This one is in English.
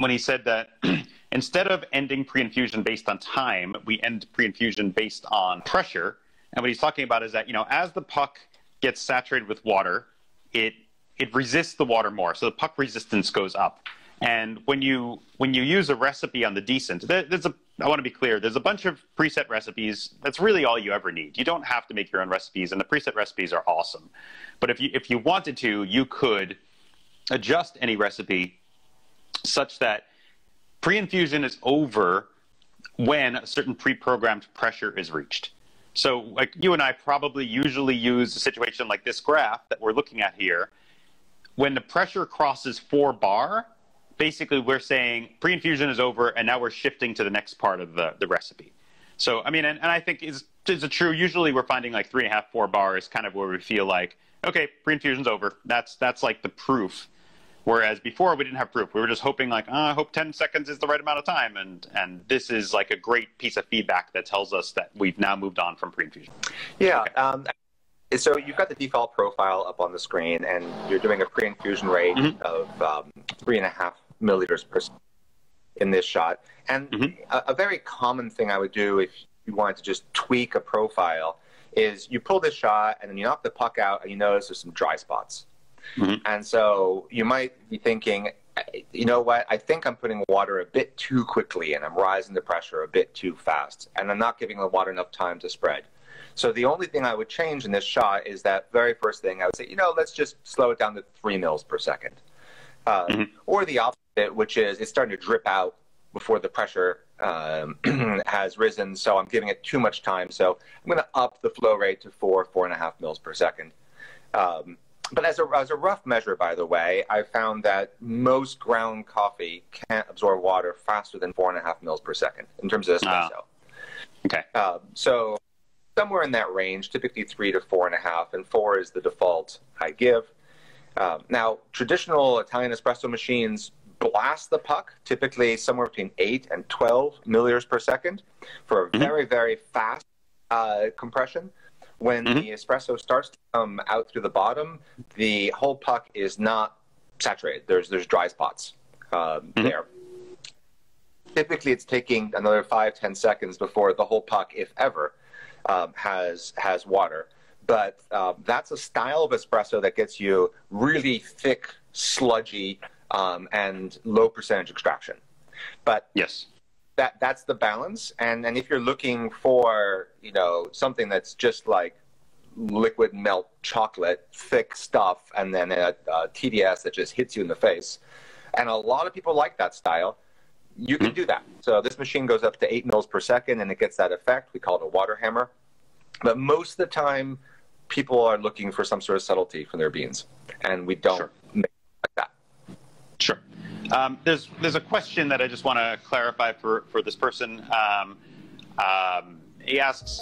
when he said that instead of ending pre-infusion based on time, we end pre-infusion based on pressure. And what he's talking about is that, you know, as the puck gets saturated with water, it resists the water more. So the puck resistance goes up. And when you use a recipe on the decent, I want to be clear, there's a bunch of preset recipes. That's really all you ever need. You don't have to make your own recipes, and the preset recipes are awesome. But if you wanted to, you could adjust any recipe such that pre-infusion is over when a certain pre-programmed pressure is reached. So like you and I probably usually use a situation like this graph that we're looking at here. When the pressure crosses 4 bar, basically we're saying pre-infusion is over and now we're shifting to the next part of the recipe. So, I mean, and I think is it true, usually we're finding like 3.5, 4 bar is kind of where we feel like, okay, pre-infusion's over. That's like the proof. Whereas before we didn't have proof. We were just hoping like, I hope 10 seconds is the right amount of time. And this is like a great piece of feedback that tells us that we've now moved on from pre-infusion. Yeah. Okay. So you've got the default profile up on the screen, and you're doing a pre-infusion rate of 3.5 milliliters per second in this shot. And a very common thing I would do if you wanted to just tweak a profile is you pull this shot, and then you knock the puck out, and you notice there's some dry spots. And so you might be thinking, you know what, I think I'm putting water a bit too quickly, and I'm rising the pressure a bit too fast, and I'm not giving the water enough time to spread. So the only thing I would change in this shot is that very first thing I would say, you know, let's just slow it down to 3 mils per second. Or the opposite, which is it's starting to drip out before the pressure has risen, so I'm giving it too much time. So I'm going to up the flow rate to 4.5 mils per second. But as a rough measure, by the way, I found that most ground coffee can't absorb water faster than 4.5 mils per second in terms of espresso. Okay. So somewhere in that range, typically 3 to 4.5, and 4 is the default I give. Now, traditional Italian espresso machines blast the puck, typically somewhere between 8 and 12 milliliters per second for a very, very fast compression. When the espresso starts to come out through the bottom, the whole puck is not saturated. There's dry spots there. Typically, it's taking another 5-10 seconds before the whole puck, if ever, has water. But that's a style of espresso that gets you really thick, sludgy, and low percentage extraction. But yes. That's the balance, and if you're looking for, you know, something that's just like liquid melt chocolate, thick stuff, and then a TDS that just hits you in the face, and a lot of people like that style, you can do that. So this machine goes up to 8 mils per second, and it gets that effect. We call it a water hammer. But most of the time, people are looking for some sort of subtlety from their beans, and we don't make it like that. Sure. There's a question that I just want to clarify for this person. He asks,